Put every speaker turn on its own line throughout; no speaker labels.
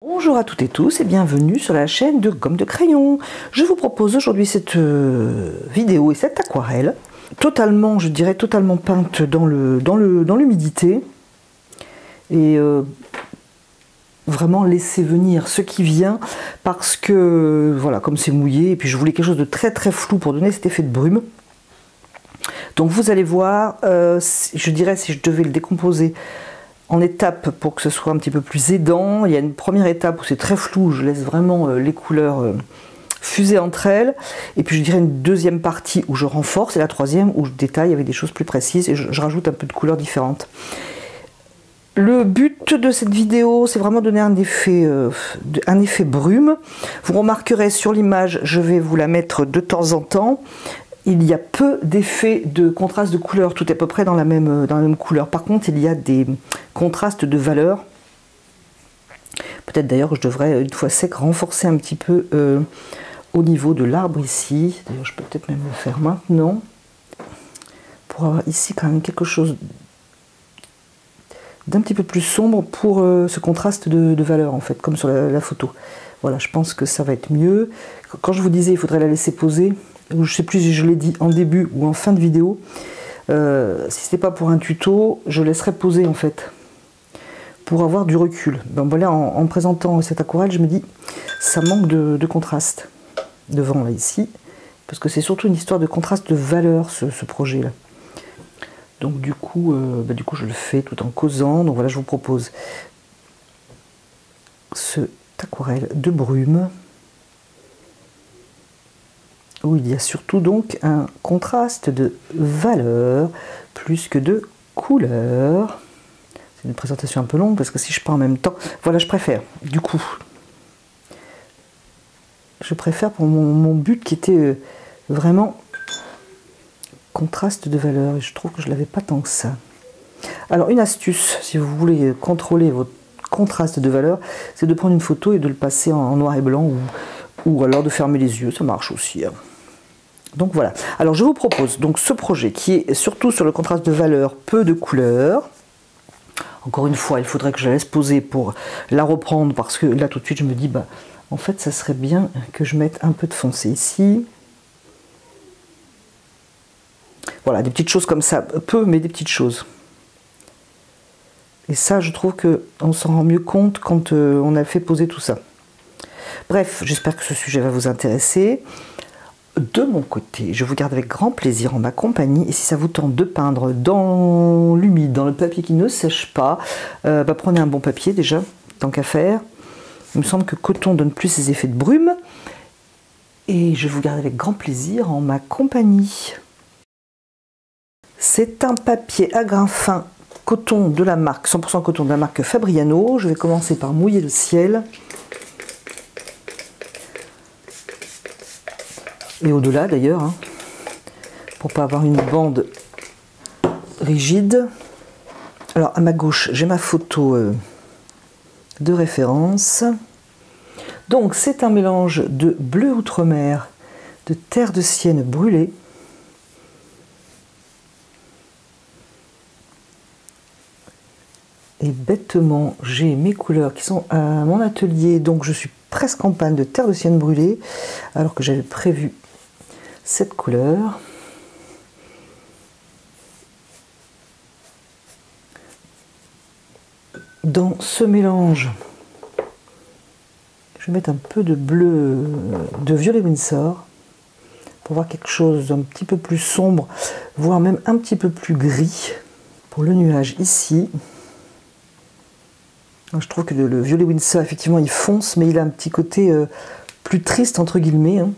Bonjour à toutes et tous et bienvenue sur la chaîne de Gomme de Crayon. Je vous propose aujourd'hui cette vidéo et cette aquarelle totalement, je dirais totalement peinte dans l'humidité et vraiment laisser venir ce qui vient parce que voilà, comme c'est mouillé et puis je voulais quelque chose de très très flou pour donner cet effet de brume. Donc vous allez voir, je dirais si je devais le décomposer en étapes pour que ce soit un petit peu plus aidant. Il y a une première étape où c'est très flou, où je laisse vraiment les couleurs fuser entre elles. Et puis je dirais une deuxième partie où je renforce et la troisième où je détaille avec des choses plus précises et je rajoute un peu de couleurs différentes. Le but de cette vidéo, c'est vraiment donner un effet brume. Vous remarquerez sur l'image, je vais vous la mettre de temps en temps. Il y a peu d'effets de contraste de couleur, tout est à peu près dans la même couleur. Par contre, il y a des contrastes de valeur. Peut-être d'ailleurs que je devrais, une fois sec, renforcer un petit peu au niveau de l'arbre ici. D'ailleurs, je peux peut-être même le faire maintenant. Pour avoir ici quand même quelque chose d'un petit peu plus sombre pour ce contraste de valeur, en fait, comme sur la photo. Voilà, je pense que ça va être mieux. Quand je vous disais, il faudrait la laisser poser. Je ne sais plus si je l'ai dit en début ou en fin de vidéo, si ce n'était pas pour un tuto, je laisserais poser en fait, pour avoir du recul. Donc voilà, en présentant cette aquarelle, je me dis, ça manque de contraste devant là ici, parce que c'est surtout une histoire de contraste de valeur ce projet là. Donc du coup, je le fais tout en causant. Donc voilà, je vous propose cette aquarelle de brume, où il y a surtout donc un contraste de valeur plus que de couleur. C'est une présentation un peu longue parce que si je pars en même temps, voilà, je préfère du coup. Je préfère pour mon but qui était vraiment contraste de valeur et je trouve que je l'avais pas tant que ça. Alors une astuce, si vous voulez contrôler votre contraste de valeur, c'est de prendre une photo et de le passer en noir et blanc ou alors de fermer les yeux, ça marche aussi. Hein. Donc voilà, alors je vous propose donc ce projet qui est surtout sur le contraste de valeur, peu de couleurs. Encore une fois, il faudrait que je la laisse poser pour la reprendre parce que là tout de suite je me dis, bah en fait ça serait bien que je mette un peu de foncé ici. Voilà, des petites choses comme ça, peu mais des petites choses. Et ça je trouve qu'on s'en rend mieux compte quand on a fait poser tout ça. Bref, j'espère que ce sujet va vous intéresser. De mon côté, je vous garde avec grand plaisir en ma compagnie et si ça vous tente de peindre dans l'humide, dans le papier qui ne sèche pas, prenez un bon papier déjà, tant qu'à faire. Il me semble que coton donne plus ces effets de brume et je vous garde avec grand plaisir en ma compagnie. C'est un papier à grains fins coton de la marque, 100% coton de la marque Fabriano. Je vais commencer par mouiller le ciel. Et au-delà d'ailleurs, hein, pour pas avoir une bande rigide. Alors à ma gauche, j'ai ma photo de référence. Donc c'est un mélange de bleu outre-mer, de terre de sienne brûlée. Et bêtement, j'ai mes couleurs qui sont à mon atelier, donc je suis presque en panne de terre de sienne brûlée, alors que j'avais prévu cette couleur. Dans ce mélange, je vais mettre un peu de bleu, de violet Winsor, pour voir quelque chose d'un petit peu plus sombre, voire même un petit peu plus gris. Pour le nuage ici, je trouve que le violet Winsor, effectivement, il fonce, mais il a un petit côté plus triste, entre guillemets. Hein.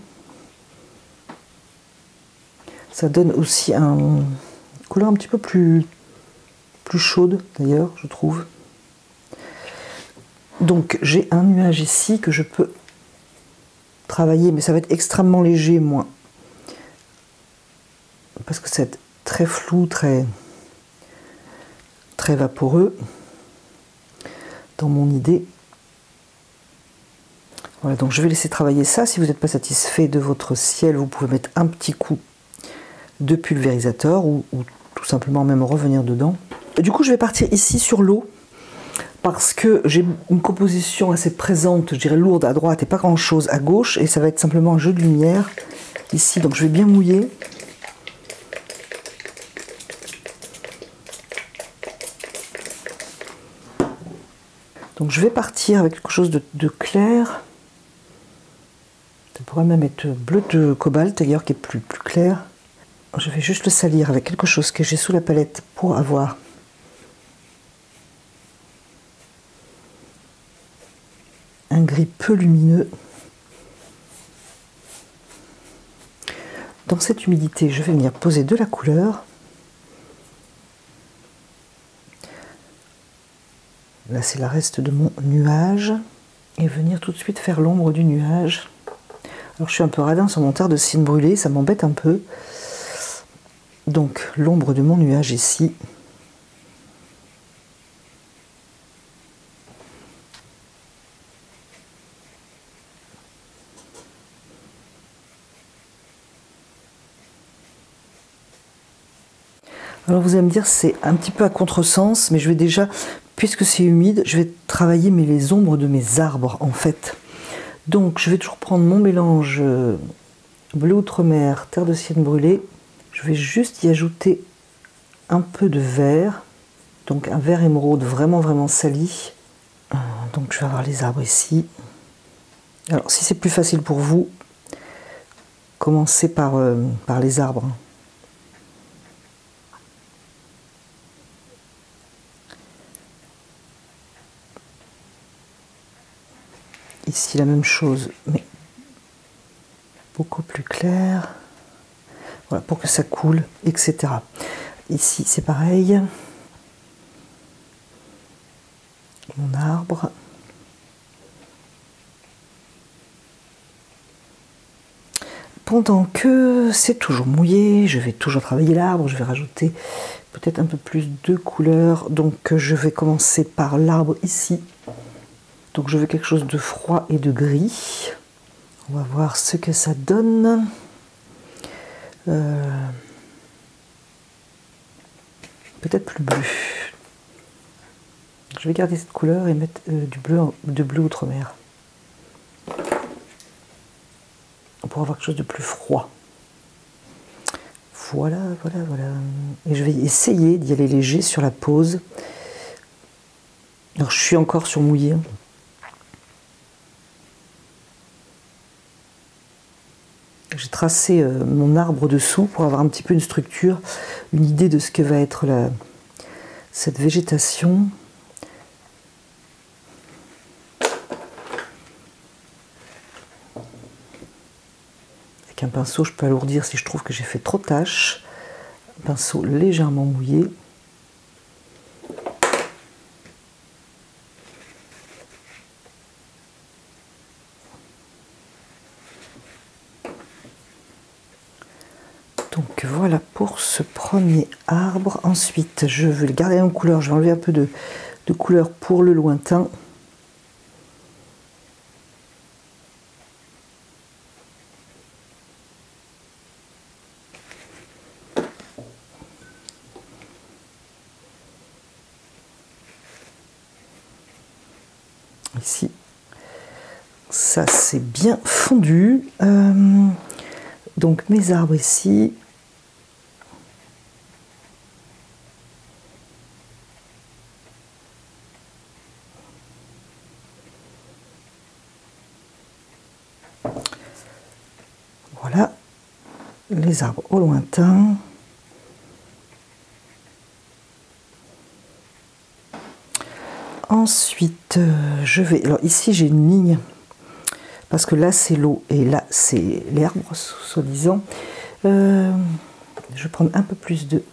Ça donne aussi une couleur un petit peu plus chaude, d'ailleurs, je trouve. Donc, j'ai un nuage ici que je peux travailler, mais ça va être extrêmement léger, moi. Parce que c'est très flou, très vaporeux, dans mon idée. Voilà, donc je vais laisser travailler ça. Si vous n'êtes pas satisfait de votre ciel, vous pouvez mettre un petit coup de pulvérisateur ou tout simplement même revenir dedans. Du coup, je vais partir ici sur l'eau parce que j'ai une composition assez présente, je dirais lourde à droite et pas grand chose à gauche, et ça va être simplement un jeu de lumière ici, donc je vais bien mouiller. Donc je vais partir avec quelque chose de clair. Ça pourrait même être bleu de cobalt d'ailleurs, qui est plus clair. Je vais juste le salir avec quelque chose que j'ai sous la palette pour avoir un gris peu lumineux. Dans cette humidité, je vais venir poser de la couleur. Là, c'est le reste de mon nuage. Et venir tout de suite faire l'ombre du nuage. Alors, je suis un peu radin sur mon terre de cygne brûlé, ça m'embête un peu. Donc, l'ombre de mon nuage ici. Alors vous allez me dire c'est un petit peu à contresens, mais je vais déjà, puisque c'est humide, je vais travailler les ombres de mes arbres en fait. Donc je vais toujours prendre mon mélange bleu outre-mer, terre de cygne brûlée. Je vais juste y ajouter un peu de vert, donc un vert émeraude vraiment sali. Donc je vais avoir les arbres ici. Alors si c'est plus facile pour vous, commencez par les arbres. Ici la même chose, mais beaucoup plus clair. Voilà, pour que ça coule, etc. Ici c'est pareil. Mon arbre. Pendant que c'est toujours mouillé, je vais toujours travailler l'arbre, je vais rajouter peut-être un peu plus de couleur. Donc je vais commencer par l'arbre ici. Donc je veux quelque chose de froid et de gris. On va voir ce que ça donne. Peut-être plus bleu. Je vais garder cette couleur et mettre du bleu outre-mer. Pour avoir quelque chose de plus froid. Voilà. Et je vais essayer d'y aller léger sur la pose. Alors je suis encore sur mouillé. J'ai tracé mon arbre dessous pour avoir un petit peu une structure, une idée de ce que va être cette végétation. Avec un pinceau, je peux alourdir si je trouve que j'ai fait trop de tâches. Un pinceau légèrement mouillé. Donc voilà pour ce premier arbre. Ensuite, je vais le garder en couleur. Je vais enlever un peu de couleur pour le lointain. Ici. Ça, c'est bien fondu. Donc mes arbres ici. Voilà les arbres au lointain. Ensuite, je vais... Alors ici, j'ai une ligne, parce que là, c'est l'eau et là, c'est l'herbe, soi-disant. Je vais prendre un peu plus de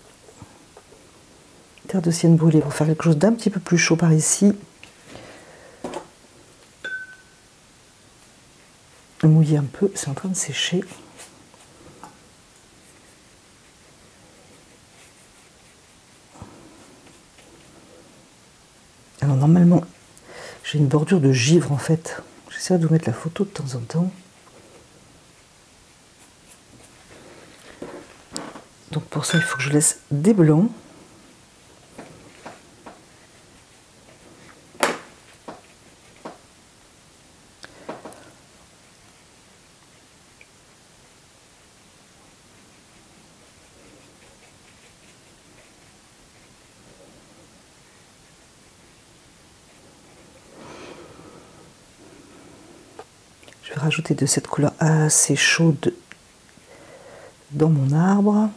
terre de cygne brûlée pour faire quelque chose d'un petit peu plus chaud par ici. Mouiller un peu, c'est en train de sécher. Alors normalement, j'ai une bordure de givre en fait. J'essaie de vous mettre la photo de temps en temps. Donc pour ça, il faut que je laisse des blancs. Je vais rajouter de cette couleur assez chaude dans mon arbre.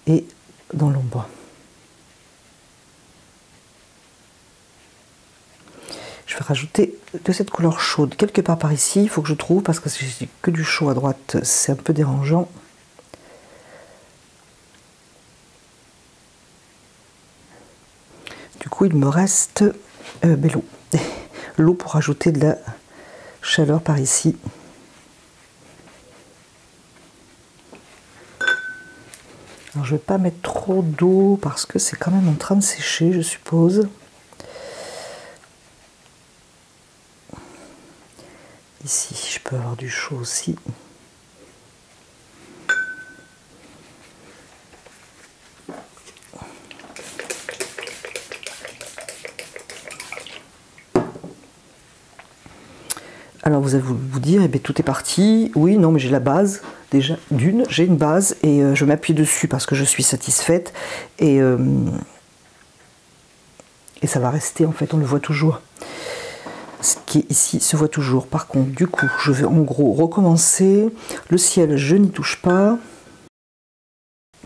Et dans l'ombre. Je vais rajouter de cette couleur chaude quelque part par ici. Il faut que je trouve parce que si j'ai que du chaud à droite, c'est un peu dérangeant. Du coup, il me reste l'eau. L'eau pour ajouter de la chaleur par ici. Alors, je ne vais pas mettre trop d'eau parce que c'est quand même en train de sécher, je suppose. Ici, je peux avoir du chaud aussi. Alors vous allez vous dire, eh bien, tout est parti. Oui, non, mais j'ai la base. Déjà, j'ai une base et je m'appuie dessus parce que je suis satisfaite. Et ça va rester, en fait, on le voit toujours. Ce qui est ici se voit toujours. Par contre, du coup, je vais en gros recommencer. Le ciel, je n'y touche pas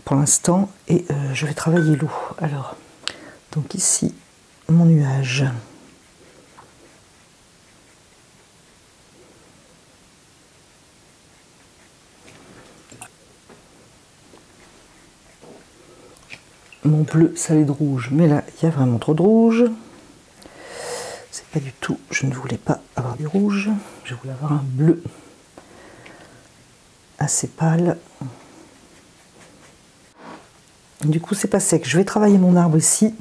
pour l'instant. Et je vais travailler l'eau. Alors, donc ici, mon nuage. Mon bleu salé de rouge, mais là, il y a vraiment trop de rouge. C'est pas du tout, je ne voulais pas avoir du rouge. Je voulais avoir un bleu assez pâle. Du coup, c'est pas sec. Je vais travailler mon arbre ici.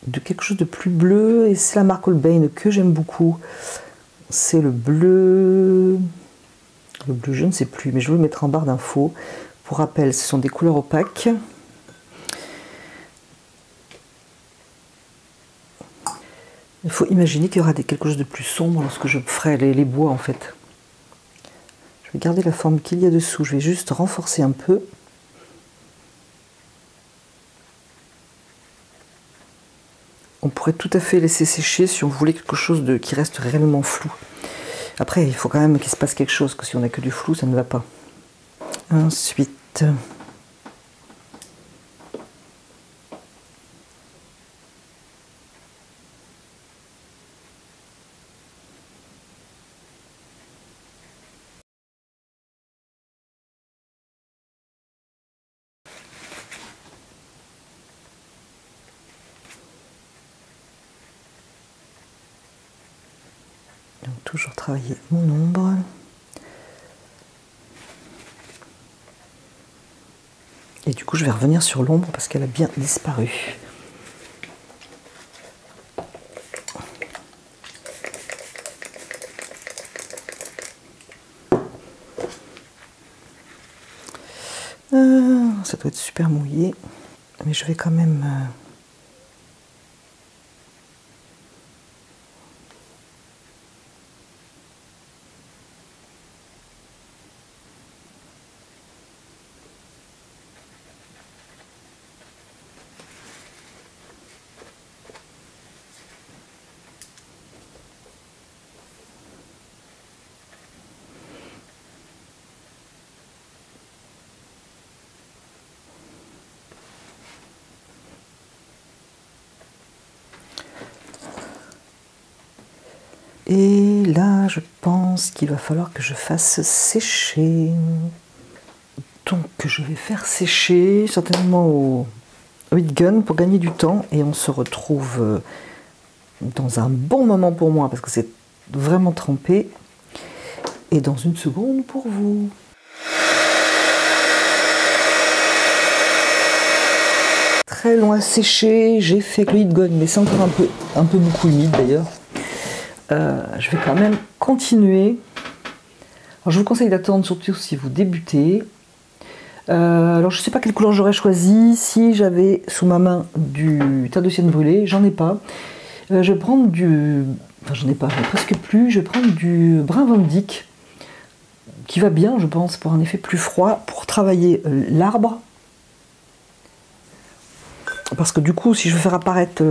De quelque chose de plus bleu, et c'est la marque Holbein que j'aime beaucoup. C'est le bleu, je ne sais plus, mais je vais le mettre en barre d'infos. Pour rappel, ce sont des couleurs opaques. Il faut imaginer qu'il y aura quelque chose de plus sombre lorsque je ferai les bois en fait. Je vais garder la forme qu'il y a dessous, je vais juste renforcer un peu. On pourrait tout à fait laisser sécher si on voulait quelque chose qui reste réellement flou. Après, il faut quand même qu'il se passe quelque chose, que si on n'a que du flou, ça ne va pas. Ensuite, donc toujours travailler mon ombre. Et du coup, je vais revenir sur l'ombre parce qu'elle a bien disparu. Ça doit être super mouillé, mais je vais quand même... Et là, je pense qu'il va falloir que je fasse sécher. Donc, je vais faire sécher certainement Heat Gun pour gagner du temps et on se retrouve dans un bon moment pour moi parce que c'est vraiment trempé et dans une seconde pour vous. Très loin à sécher, j'ai fait le Heat Gun mais c'est encore un peu beaucoup humide d'ailleurs. Je vais quand même continuer. Alors, je vous conseille d'attendre surtout si vous débutez. Alors je ne sais pas quelle couleur j'aurais choisi si j'avais sous ma main du tas de sienne brûlée, j'en ai pas. Je vais prendre du... Enfin j'en ai pas, presque plus. Je vais prendre du brun Van Dyck qui va bien je pense pour un effet plus froid, pour travailler l'arbre. Parce que du coup si je veux faire apparaître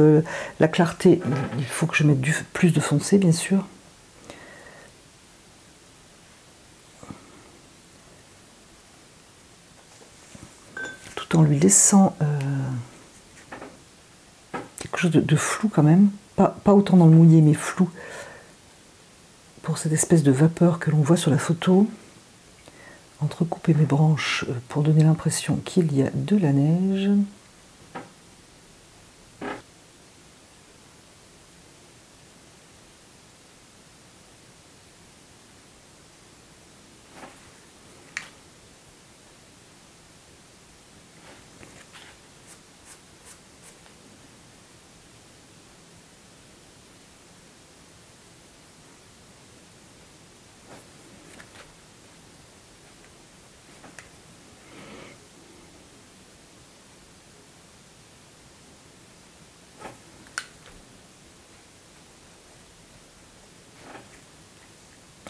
la clarté, il faut que je mette plus de foncé bien sûr. En lui laissant quelque chose de flou quand même, pas autant dans le mouillé mais flou pour cette espèce de vapeur que l'on voit sur la photo. Entrecouper mes branches pour donner l'impression qu'il y a de la neige.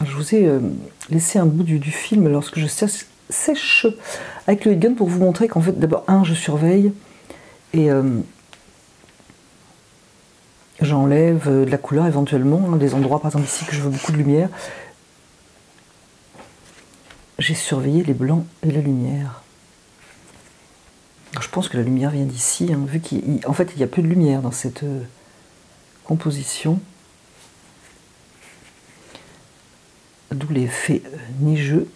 Je vous ai laissé un bout du film lorsque je sèche avec le Heat Gun pour vous montrer qu'en fait, d'abord, je surveille et j'enlève de la couleur éventuellement, des endroits par exemple ici que je veux beaucoup de lumière. J'ai surveillé les blancs et la lumière. Je pense que la lumière vient d'ici, vu qu'en fait il y a peu de lumière dans cette composition. D'où l'effet neigeux.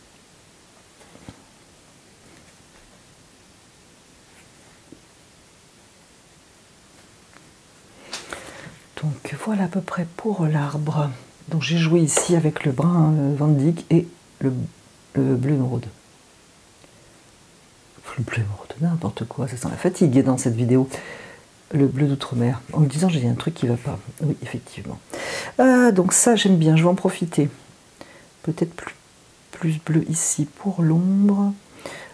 Donc voilà à peu près pour l'arbre. Donc j'ai joué ici avec le brun Van Dyck et le bleu émeraude. Le bleu émeraude, n'importe quoi, ça sent la fatigue dans cette vidéo. Le bleu d'outre-mer. En me disant j'ai dit un truc qui va pas. Oui, effectivement. Donc ça j'aime bien, je vais en profiter. Peut-être plus bleu ici pour l'ombre.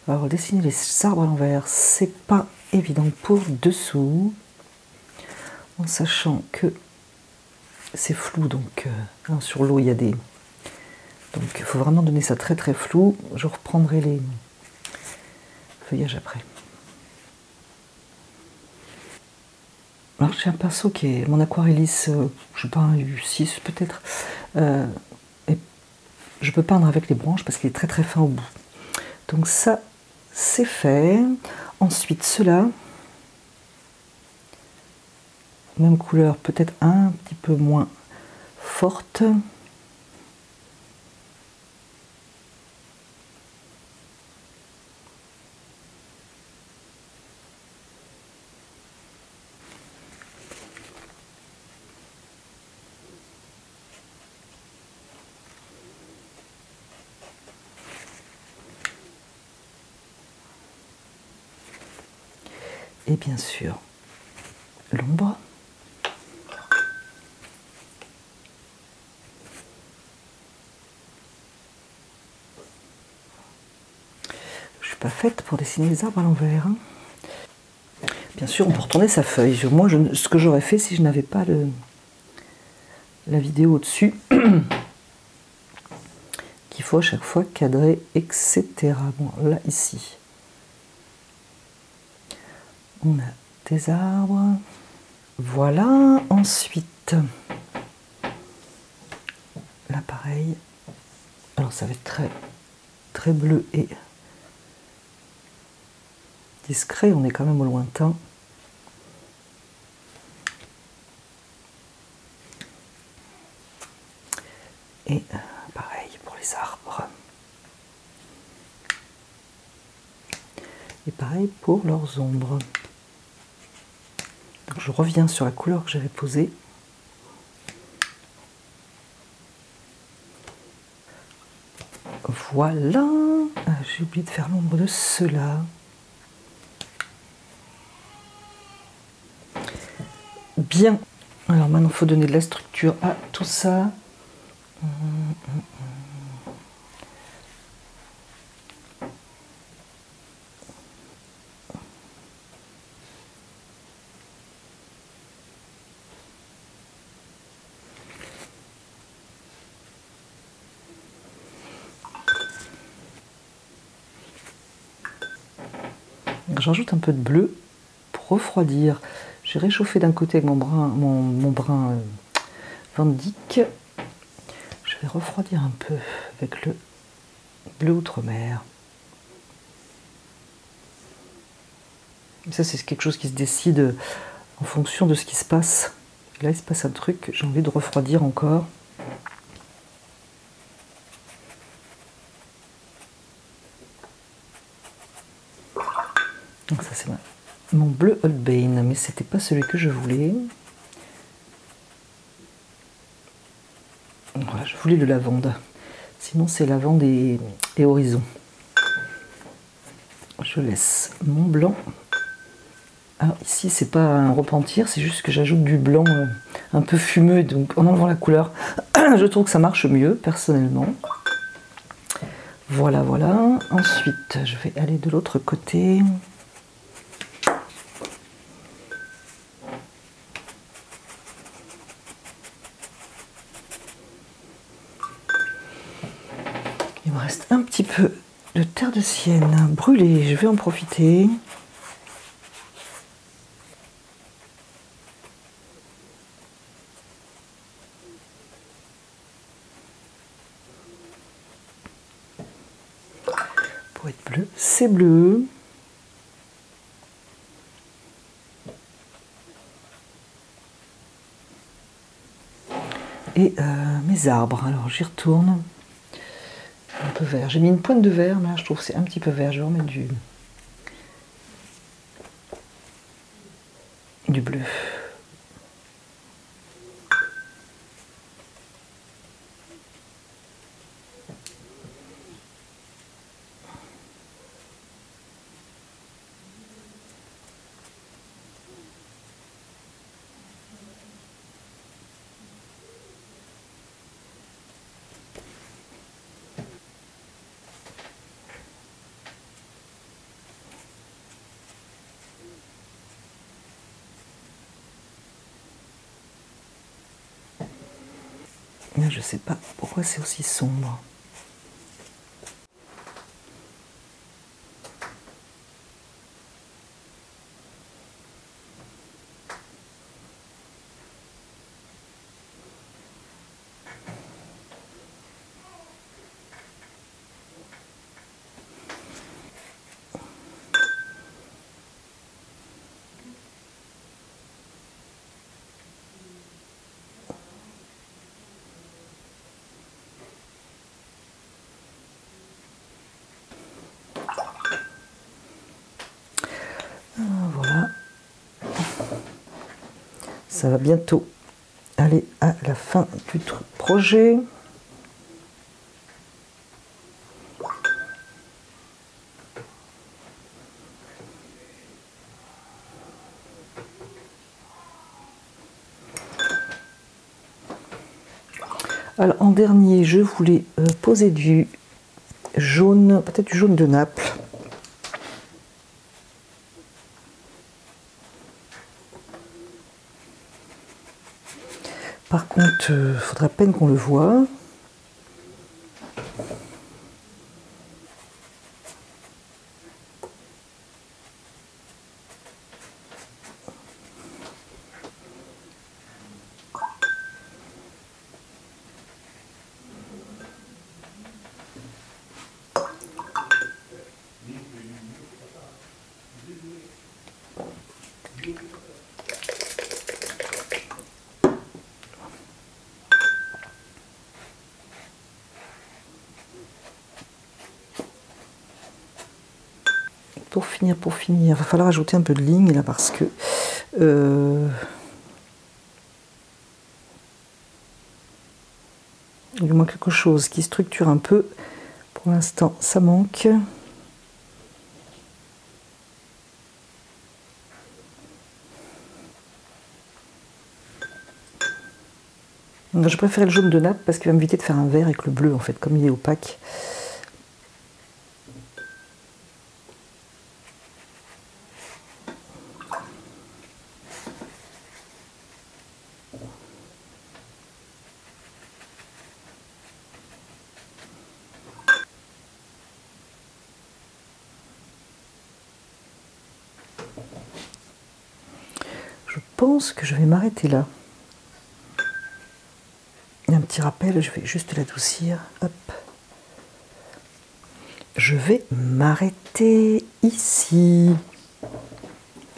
Alors dessiner les arbres à l'envers, c'est pas évident pour dessous. En sachant que c'est flou, donc sur l'eau il y a des... Donc il faut vraiment donner ça très très flou. Je reprendrai les feuillages après. Alors j'ai un pinceau qui est mon aquarellisse, je sais pas, un U6 peut-être. Et je peux peindre avec les branches parce qu'il est très très fin au bout. Donc ça, c'est fait. Ensuite, cela, même couleur, peut-être un petit peu moins forte. Et bien sûr, l'ombre. Je suis pas faite pour dessiner les arbres à l'envers. Bien sûr, on peut retourner sa feuille. Moi, ce que j'aurais fait si je n'avais pas la vidéo au-dessus, qu'il faut à chaque fois cadrer, etc. Bon, là, ici. On a des arbres. Voilà. Ensuite, là pareil. Alors ça va être très, très bleu et discret. On est quand même au lointain. Et pareil pour les arbres. Et pareil pour leurs ombres. Donc je reviens sur la couleur que j'avais posée. Voilà. J'ai oublié de faire l'ombre de ceux-là. Bien. Alors maintenant, il faut donner de la structure à tout ça. J'ajoute un peu de bleu pour refroidir. J'ai réchauffé d'un côté avec mon brin Van Dyck. Je vais refroidir un peu avec le bleu outre-mer. Ça, c'est quelque chose qui se décide en fonction de ce qui se passe. Là, il se passe un truc, j'ai envie de refroidir encore. Donc ça, c'est mon bleu Holbein, mais c'était pas celui que je voulais. Voilà, je voulais le lavande. Sinon, c'est lavande et horizon. Je laisse mon blanc. Alors ici, c'est pas un repentir, c'est juste que j'ajoute du blanc un peu fumeux, donc en enlevant la couleur, je trouve que ça marche mieux, personnellement. Voilà, voilà. Ensuite, je vais aller de l'autre côté. Il me reste un petit peu de terre de sienne brûlée, je vais en profiter. Pour être bleu, c'est bleu. Et mes arbres, alors j'y retourne. Un peu vert. J'ai mis une pointe de vert, mais là je trouve que c'est un petit peu vert. Je vais remettre du bleu. Là, je sais pas pourquoi c'est aussi sombre. Voilà. Ça va bientôt aller à la fin du projet. Alors en dernier, je voulais poser du jaune, peut-être du jaune de Naples. Par contre, il faudrait à peine qu'on le voit. pour finir, il va falloir ajouter un peu de ligne là parce que il lui manque quelque chose qui structure un peu. Pour l'instant, ça manque. Je préfère le jaune de nappe parce qu'il va m'éviter de faire un vert avec le bleu en fait, comme il est opaque. Je pense que je vais m'arrêter là. Un petit rappel, je vais juste l'adoucir. Hop. Je vais m'arrêter ici.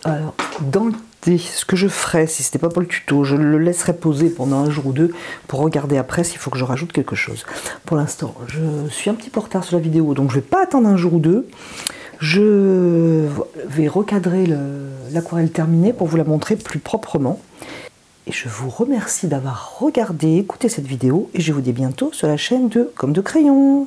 Alors, dans le thé, ce que je ferais, si ce n'était pas pour le tuto, je le laisserai poser pendant un jour ou deux pour regarder après s'il faut que je rajoute quelque chose. Pour l'instant, je suis un petit peu en retard sur la vidéo, donc je ne vais pas attendre un jour ou deux. Je vais recadrer l'aquarelle terminée pour vous la montrer plus proprement. Et je vous remercie d'avoir regardé, écouté cette vidéo et je vous dis bientôt sur la chaîne de Comme de Crayon.